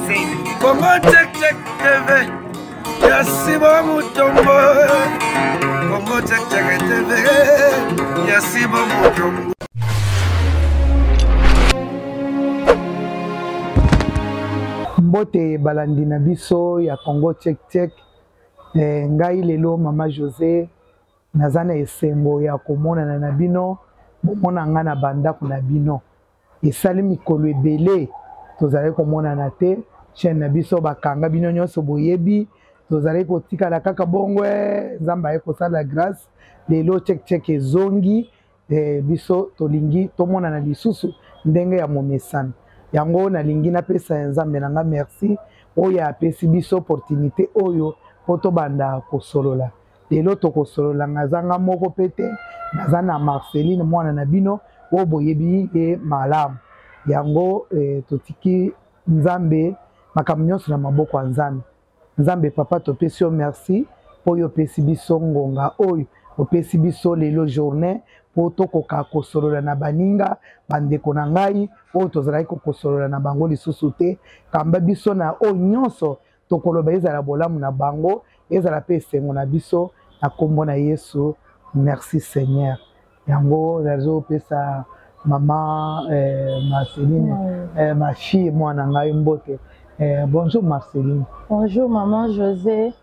Congo check check TV. Yasiba Mutombo. Congo check check TV. Yasiba Mutombo. Mbote balandi na biso ya Congo check check. Ngai lelo Mama José nazana esengo ya komona na bino bomona nga na banda kuna bino esali mikolo ebele tozali komona na te chaîne na biso bakanga bino nyonso boyebi tozali kotikala kaka bongwe nzamba ye kosala grâce lelo check check ezongi biso tolingi tomona na lisusu ndenge ya momesana yango nalingi napesa nzambe nanga merci oyo apesi biso opportunité oyo poto banda kosolola lelo tokosolola ngazanga moko pete nazana Marceline mwana na bino o boyebi e malamu yango totiki nzambe makambo nyonso na maboko ya nzambe nzambe papa topesi yo merci oyo pesi biso ngonga oyo opesi biso lelo journée po tokoka kosolola na baninga bandeko na ngai oyo tozalaki kokosolola na bango lisusu te kamba biso na oyo nyonso tokoloba ezala bolamu na bango ezala pe esengo na biso na kombo na Yesu merci Seigneur yango nazo pesa mama Marceline ma fille mwana ngai mbote bonjour Marceline. Bonjour maman José.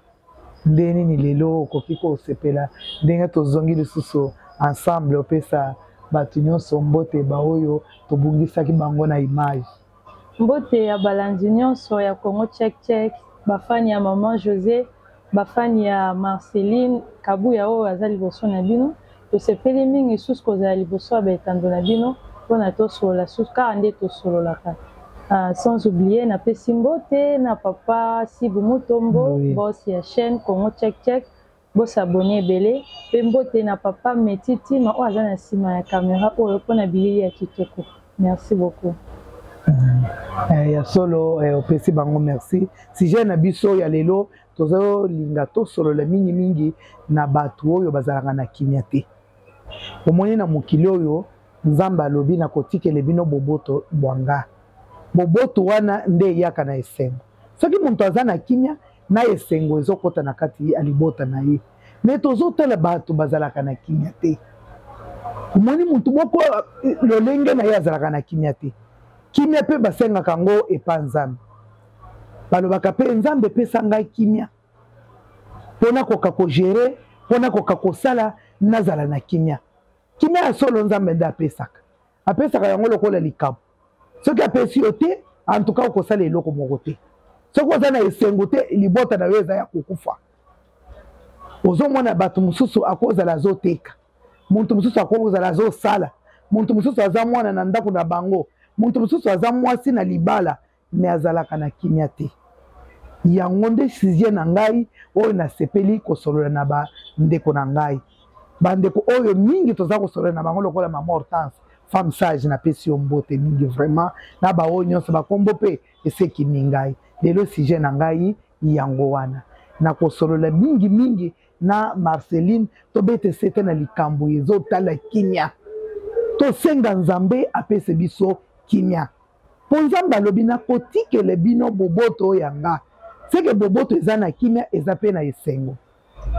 Ndeni ni lelo okofiko osepela ndenge tozongi lisusu ensemble opesa bato nyonso mbote baoyo tobungisaki bango na image. Mbote ya balandi nyonso ya Congo check check bafani ya maman José bafani ya Marceline Kabuya oyo aza liboso na bino tosepeli mingi susu kozala liboso ya betando na bino mpona tosolola susu kaka nde tosololaka. Sans oublier na pesi mbote na papa Sibu Mutombo boss ya chaîne Congo check check boss abonné ebele pe mbote na papa Metiti ma oyo aza na nsima ya caméra oyo mpona bilili ya kitoko. Merci beaucoup. Ya solo opesi bango merci sujet na biso ya lelo tozolinga tosolola mingi mingi na bato oyo bazalaka na kimia te omoni na mokili oyo nzambe alobi na kotikela bino boboto bwanga boboto wana nde eyaka na esengo soki moto aza na kimia na esengo ezokota na kati ya libota na ye me tozotala bato bazalaka na kimia te omoni motu moko lolenge na ye azalaka na kimia te kimia mpe basengaka yango epa nzambe balobaka mpe nzambe epesa ngai kimia mpona koka kogere mpona koka kosala nazala na kimia kimia ya solo nzambe nde apesaka yango lokola likabo soki apesi yo te antuka okosala eloko moko te soki oza na esengo te libota na yo eza ya kokufa ozomona bato mosusu akozala azoteka muntu mosusu akozala azosala muntu mosusu aza mwana na ndako na bango muntu mosusu aza mwasi na libala me azalaka na kimia te yango nde sizie na ngai oyo nasepeli kosolola na bandeko na ngai bandeko oyo mingi toza kosolola na bango lokola mama Hortense femme sage napesi yo mbote mingi vraiment na baoyo nyonso bakombo mpe esekimi ngai lelo sujet na ngai yango wana na kosolola mingi mingi na Marceline tobete sete na likambo ezotala kimia tosenga nzambe apese biso kimia mpo nzambe alobi na kotikele bino boboto oyo yanga seke boboto eza na kimia eza mpe na esengo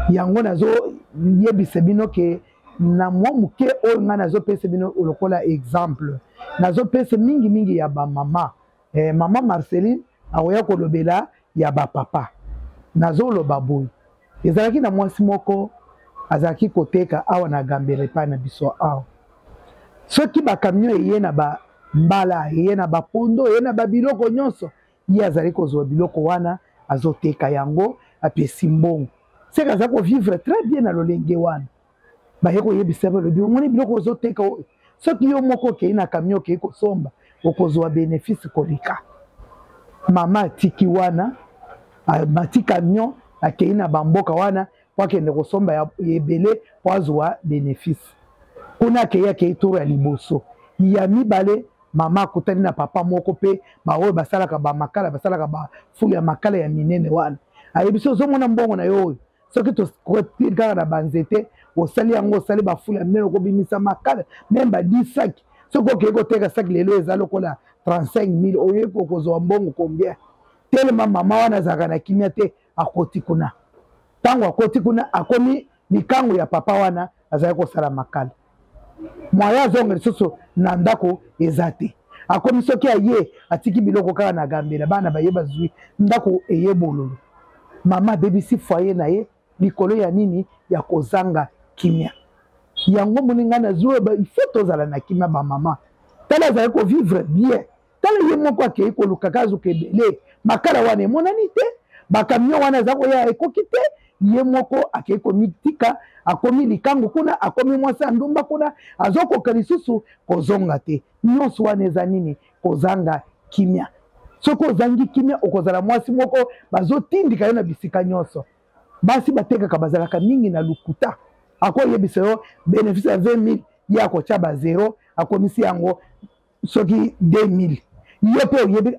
yango nazoyebisa bino ke na mwa moke oyo ngai nazopesa bino lokola exemple nazopesa mingi mingi ya bamama mama Marceline akoya kolobela ya bapapa nazoloba boye ezalaki na mwasi moko azalaki koteka awa na gambela epai na biso awa soki bakamio eye na bambala eye na bapondo eye na babiloko nyonso ye azali kozwa biloko wana azoteka yango apesi mbongo seka aza kovivre très bien na lolenge wana baye koyebisa balobi omoni biloko ozoteka oyo soki yo moko okei na kamio okei kosomba okozwa bénéfice koleka mama atiki wana amati camion akei na bamboka wana po akende kosomba ya ebele po azwa bénéfice kuna akei toro ya liboso ya mibale mama akutani na papa moko mpe baoyo basalaka bamakala basalaka bafulu ya makala ya minene wana ayebi so ozomona mbongo na yo oyo soki tokoti kaka na banzete osali yango osali bafulu ya minene okobimisa makala meme ba 10 sac soki okei koteka sac lelo eza lokola 35 000 oyebi okozwa mbongo combien tellement mama wana zaka na kimia te akoti kuna tango akoti kuna akomi likango ya papa wana azali kosala makala mwaya zonga lisusu na ndako eza te akomi soki aye atiki biloko kaka na gambela bana bayeba zwi ndako eyebololo mama bebisi foyer na ye likolo ya nini ya kozanga kimia yango moninga na zwe ba il faut tozala na kimia ba mama tala azali ko vivre bien tala ye moko akei koluka kazuka ebele makala wana emonani te bakamion wana aza koya ekoki te ye moko akei komitika akomi likango kuna akomi mwasi ya ndumba kuna azokoka lisusu kozonga te nyonso wana eza nini kozanga kimia soki ozangi kimia okozala mwasi moko bazotindika yo na bisika nyonso basi batekaka bazalaka mingi na lukuta akoyebisa yo bénéfice ya 20 000 ye akotya ba 0 akomisi yango soki 2 000 yo mpe oyebi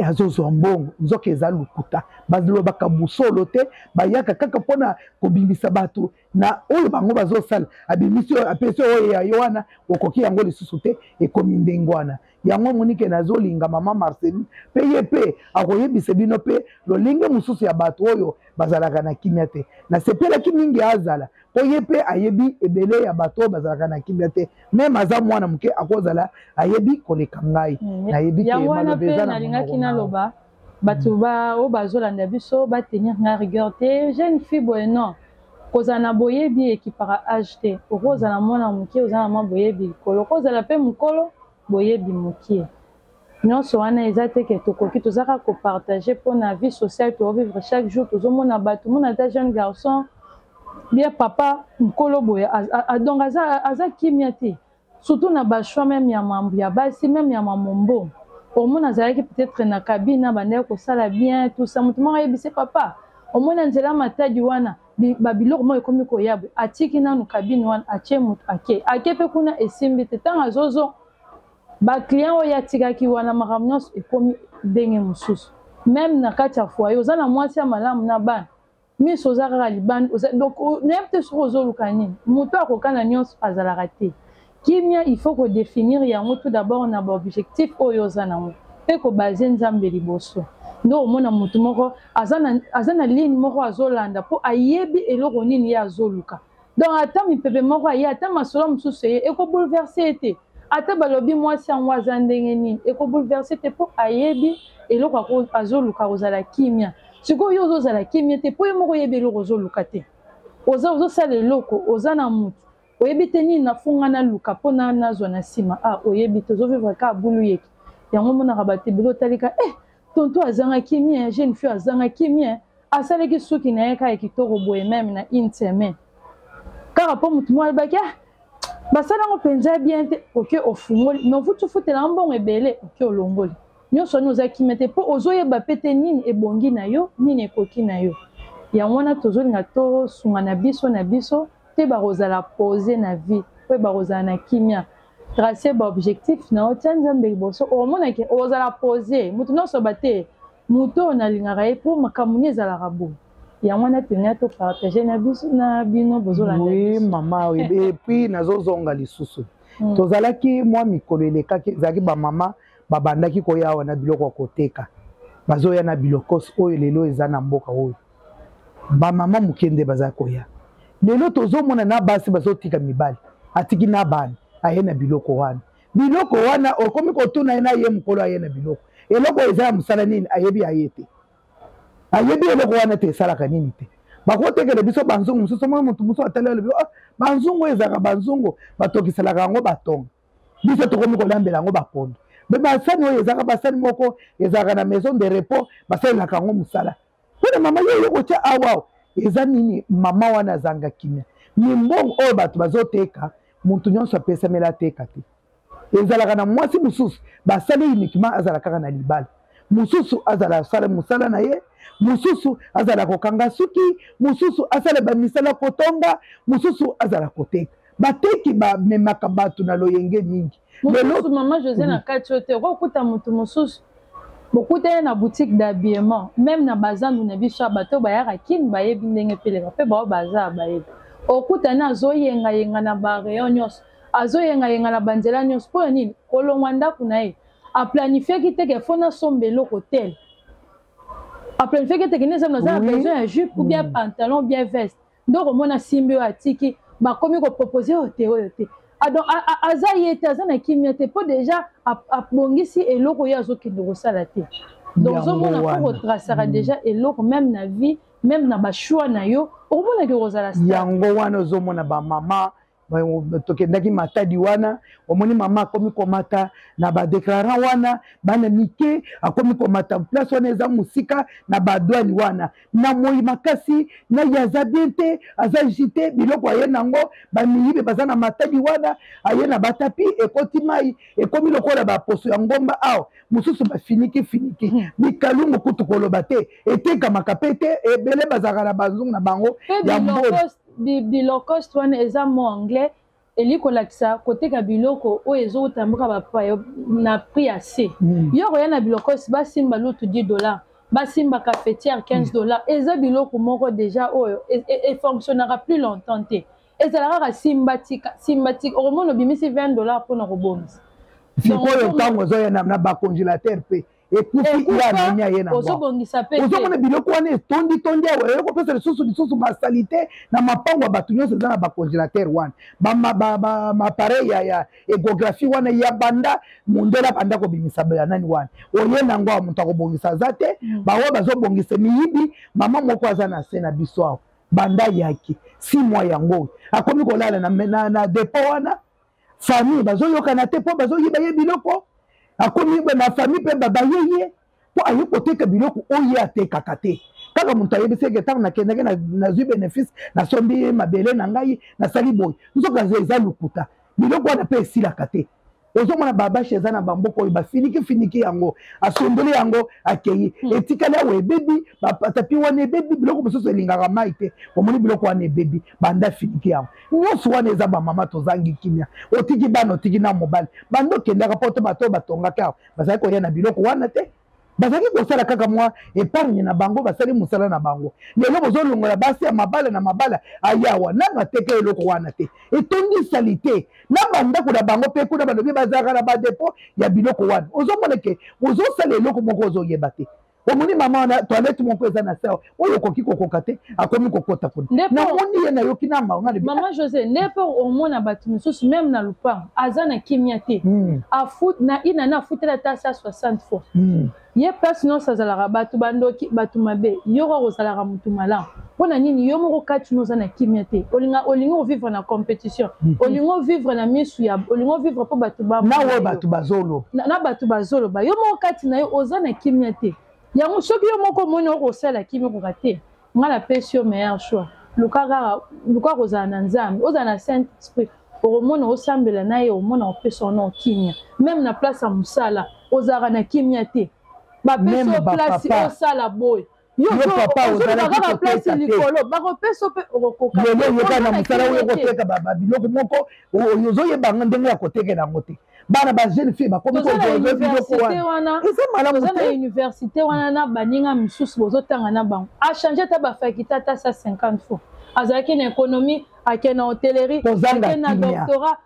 azozwa mbongo nzoka eza lukuta balobaka busolo te bayaka kaka mpona kobimisa bato na oyo bango bazosala abimisi apesi oyo ya yo wana okoki yango lisusu te ekomi ndenge wana yango monike nazolinga mama Marceline mpe ye mpe akoyebisa bino mpe lolenge mosusu ya bato oyo bazalaka na kimia te nasepelaki mingi azala mpo ye mpe ayebi ebele ya bato oyo bazalaka na kimia te meme aza mwana moke akozala ayebi koleka ngai nayebi yango wana mpe nalingaki naloba bato oyo bazolanda biso batenir nga rigueur te jeune fille boye non kozala na boyebi ekipaka age te okozala mwana moke ozala mwa boyebi likolo okozala mpe mokolo boyebi mokie nyonso wana eza te ke tokoki tozaka kopartage mpona vie sociale tovivre chaque jour tozomona bato mona ata jeune garçon bia papa mokolo boye donc aza kimia te surtout na bashoi meme ya mambo ya basi meme ya mamombo omona azalaki peut-être na kabine bandaki kosala bien tout ça moto moko ayebise papa omona nzela matadi wana babiloko moko ekomi koyabwe atiki nanu kabine wana atie moto ake mpe kuna esimbi te ntango azozo baclient oyo atikaki wana makambo nyonso ekomi ndenge mosusu meme na kati ya foyer oza na mwasi ya malamu na bana miso oza kaka libanda donc nayebi te soki ozoluka nini moto akokana nyonso azalaka te kimia il faut kodéfinir yango tout d'abord na baobjectif oyo oza nango mpe kobase nzambe liboso nde omona motu moko aza na ligne moko azolanda mpo ayebi eloko nini ye azoluka donc ata mipepe moko aye ata masolo mosusu eye ekobouleverse ye te ata balobi mwasi yango aza ndenge nini ekobouleverse te mpo ayebi eloko azoluka kozala kimia sikoyo yo ozozala kimia te mpo ye moko oyebi eloko ozoluka te ozosala eloko oza na motu oyebi te nini nafunga naluka mpo nazwa na nsima oyebi te ozovivre ka bulu yeki yango monaka bato ebele otalika tonto azanga kimia jeune fille azanga kimia asalaki suki na ye kaka kitoko boye meme na une semaine kaka mpo motu moko alobaki basalango mpenza bien te oke ofungoli me ofutufutela mbongo ebele oke olongoli nyonso wana oza kimia te mpo ozoyeba mpe te nini ebongi na yo nini ekoki na yo yango wana tozolinga tosunga na biso te bakozala pose na vie mpe bakozala na kimia tracer baobjectif na otia nzambe liboso omonake ozala pose motu nyonso bate motu oyo nalingaka ye mpo makambo ni ezalaka boye yango wana tonia topartage na bino bozolanda oui mama epuis nazozonga lisusu tozalaki mwa mikolo elekaki ezalaki bamama babandaki koya awa na biloko ya koteka bazoya na biloko oyo lelo eza na mboka oyo bamama mokende baza koya lelo tozomona na basi bazotika mibali atiki na bana aye na biloko wana okomi kotuna ye na ye mokolo aye na biloko eloko eza ya mosala nini ayebi aye te ayebi eloko wana te esalaka nini te bakotekela biso banzungu mosusu mwa motu mosusu atali alobi banzungu ezalaka banzungu batokiselaka yango batonga biso tokomi kolambela yango bapondo me basani oyo ezalaka basani moko ezalaka na maison de repos basalelaka yango mosala mpona mama ye yokotya awa eza nini mama wana azanga kimia mimbongo oyo bato bazoteka motu nyonso apesamela ateka te ezalaka na mwasi mosusu basali uniquement azala kaka na libala mosusu azala asala mosala na ye mosusu azala kokanga suki mosusu asala bamisala kotonga mosusu azala koteka bateki bamemaka bato na loyenge mingi mosusu mama José na kati oyo te okokuta motu mosusu bokuta ye na boutique d'habillement même na bazandu na biso bato bayaka kini bayebi ndenge peleka mpe bao baza bayebi okutani azoyengayenga na bareyon nyonso azoyengayenga na banzela nyonso mpo nini kolongwa ndako na ye aplanifieki teke fo nasomba eloko tele après fait que technique ça nous a besoin un jupe ou bien pantalon bien veste donc on a simbi atiki ba comme ko proposer au té donc azaïete azana kimete po déjà a bongisi eloko ya zo kindoko sala té donc zo mona ko retracer déjà eloko même na vie même na ba choix na yo o mona ke rozala yango wana zo mona ba mama tokendaki matadi wana omoni mama akomi komata na badeklarant wana bana mike akomi komata place wana eza mosika na badwani wana na moi makasi na ye aza bien te aza jite biloko aye nango bamiyibe baza na matadi wana aye na batapi ekoti mai ekomi lokola baposo ya ngomba awa mosusu bafiniki bikalungu kutu koloba te etekamaka pe te ebele bazalaka na bazungu na bango ya mbodi bilocost wana eza mo anglais eliko lakisa koteka biloko oyo ezotambuka bapa na prix assez yoko ya na bilocost basimba lutu $10 basimba cafetière $15 eza biloko moko déjà oyo et fonctionnera plus longtemps te ezalaka simbatika omona obimisi $20 mpona kobongisa sikoyo ntango ozoya na bacongélateur mpe ekufi ya ye na ozomona biloko wana etondi awa ekopesa lisusu basalite na mapango ya bato nyonso eza na bacongélateur wana bamapareil ya égographie wana ya banda mondele abanda kobimisa nani wana oye nango awa moto akobongisa aza te baoyo bazobongisa miyibi mama moko aza na se na biso awa banda yaki 6 mois yango akomi kolala na depo wana famille bazoyokana te mpo bazoyiba ye biloko akomi na famille mpe babayeye mpo aye koteka biloko oyo atekaka te kaka moto ayebisi eke ntango nakendaki nazwi bénéfice nasombi mabele na ngai nasali boye nzoka eza lukuta biloko wana mpe esilaka te ozomona babashe eza na bamboka oyo bafiniki yango asondoli yango akei etikali awa ebebi batapi wana ebebi biloko mosusu elingaka mai te omoni biloko wana ebebi banda finiki yango nyonso wana eza bamama tozangi kimia otiki bana otiki na mobali banda okendaka mpo to bato oyo batongaki awa bazalaki koya na biloko wana te bazalaki kosala kaka mwa épargne na bango basali mosala na bango lelo bozolongola basi ya mabala na mabala ayawa nanga ateka eloko wana te etondisali te na bandako na bango mpe kuna balobi bazalaka na badepo ya biloko wana ozomona ke ozosala eloko moko ozoyeba te omoni mama wana toilette moko eza na sawa oyo okoki kokoka te akomi kokota kuna namoni ye nayoki na maonga mama José ndepe omona bato mosusu même na lupango aza na kimia te inana afutela ta sa 60 fois ye place nyonso azalaka bato bandoki bato mabe yoko kozalaka motu malamu mpona nini yo moko kati oza na kimia te olingi ovivre na compétition olingi ovivre na misu ya olingi ovivre mpo bato nawe bato bazoloba na bato bazoloba yo moko kati na yo oza na kimia te yango soki yo moko omoni okosala kimia koka te nga napesi yo meilleur choix luka kozala na nzambe ozala na saint esprit okomona osambela na ye omona opesa ona okimia même na place ya mosala ozalaka na kimia te bapesi o place osala boye ozolaka place likolo bakopesa mpe okokoka na mosala oyo koteka babiloko moko ozoyebanga ndenge ya koteka yango te bana bajeune fille bakomi oza na université wana na baninga misusu bozotanga na bango achange ata bafakite ata sa 50 fois azalaki na économie ake na hôtellerie ake na doctorat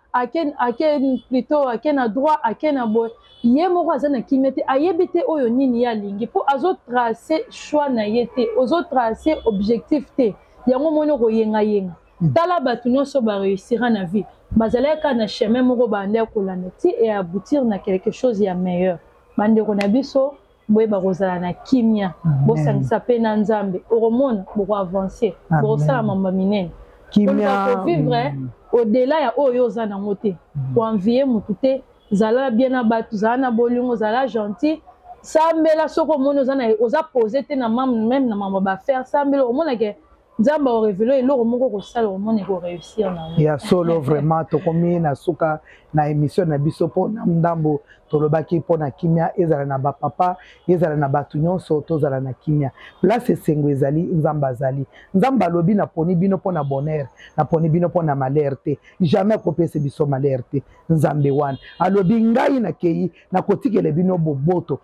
ake na droit ake na boye ye moko aza na kimia te ayebi te oyo nini ye alingi mpo azotrace choix na ye te ozotrace objectif te yango moni okoyengayenga tala bato nyonso baréussira na vie bazalaka na chemin moko bande kolanda ti et aboutir na quelque chose ya meilleur bandeko na biso boyeba kozala na kimia bosangisa mpe na nzambe okomona bokoavancer bokosala mamba minene kovivre au-delà ya oyo oza nango te koenvie motu te zala bien na bato zala na bolingo zala gentil sambela soko omoni oza pose te na même na mamba bafaire sambela omonake nzambe orevele eloko moko kosala omoni koréussir na ya solo vraiment tokomi na suka na émission na biso mpo na ndambo tolobaki mpo na kimia ezala na bapapa ezala na bato nyonso tozala na kimia place esengo ezali nzambe azali nzambe alobi naponi bino mpo na bonheur naponi bino mpo na malheur te jamais akopesa biso malheur te nzambe wana alobi ngai nakei nakotikela bino boboto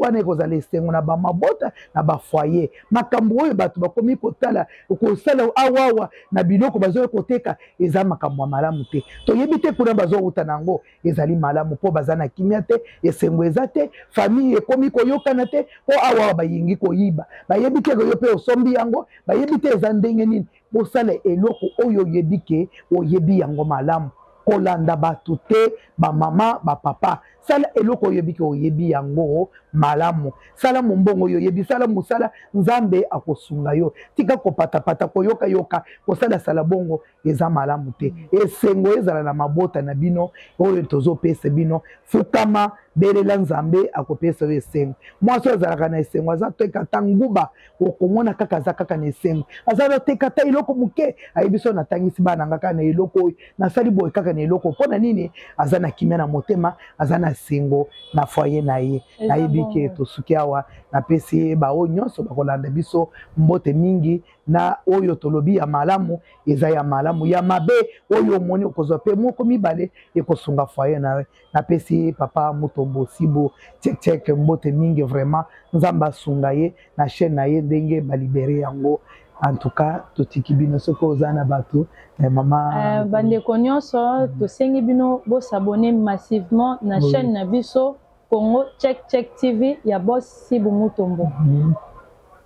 wana ekozala esengo na bamabota na bafoyer makambo oyo bato bakomi kotala kosala awawa na biloko bazoya koteka eza makambo ya malamu te toyebi te kuna bauta nango ezali malamu po bazana kimia te esengo eza te famille ekomi koyokana te po awa bayingi koyiba bayebi ke yo pe osombi yango bayebi te eza ndenge nini bosala eloko oyo yebi ke oyebi yango malamu kolanda bato te bamama bapapa sala eloko oyebi ke oyebi yango malamu sala mombongo oyo oyebi sala mosala nzambe akosunga yo tika kopatapata koyoka kosala sala bongo eza malamu te esengo ezala na mabota na bino oyo tozopesa bino fukama belela nzambe akopesa yo esengo mwasi azalaka na esengo aza teka ta nguba okomona kaka aza kaka na esengo aza teka ta eloko moke ayebi so natangisi bana nga kaka na eloko oyo nasali boye kaka na eloko mpona nini aza na kimia na motema aza na sengo na foyer na ye nayebi ke tosuki awa napesi ye baoyo nyonso bakolanda biso mbote mingi na oyo tolobi ya malamu eza ya malamu ya mabe oyo omoni okozwa pe moko mibale ekosunga foyer nawe napesi papa Mutombo Sibo check mbote mingi vraiment nzamba asunga ye na chaîne na ye ndenge balibere yango en tout cas totiki bino soko ozana bato mama bandeko nyonso tosengi bino bosabone massivement na chaîne na biso Congo Check TV ya boss Sibo Mutombo.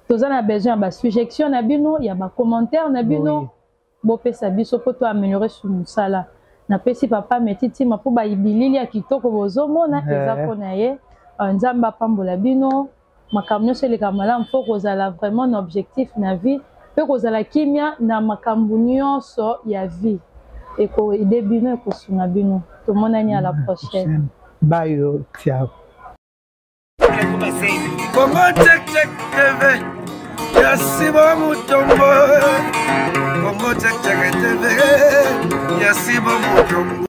Toza na besoin ba suggestion na bino ya ba commentaire na bino bopesa biso po to améliorer sur musala na pesi papa metiti mapo ba ibilili ya kitoko bozomona eza pona ye nzamba pambola bino makambo nyonso eleka malamu fo kozala vraiment na objectif na vie pe kozala kimia na makambo nyonso ya vie eko ide bino ekosunga bino tomonani à la prochaine. Bye, ciao. Congo Check TV, Yasiba Mutombo. Congo Check TV, Yasiba Mutombo.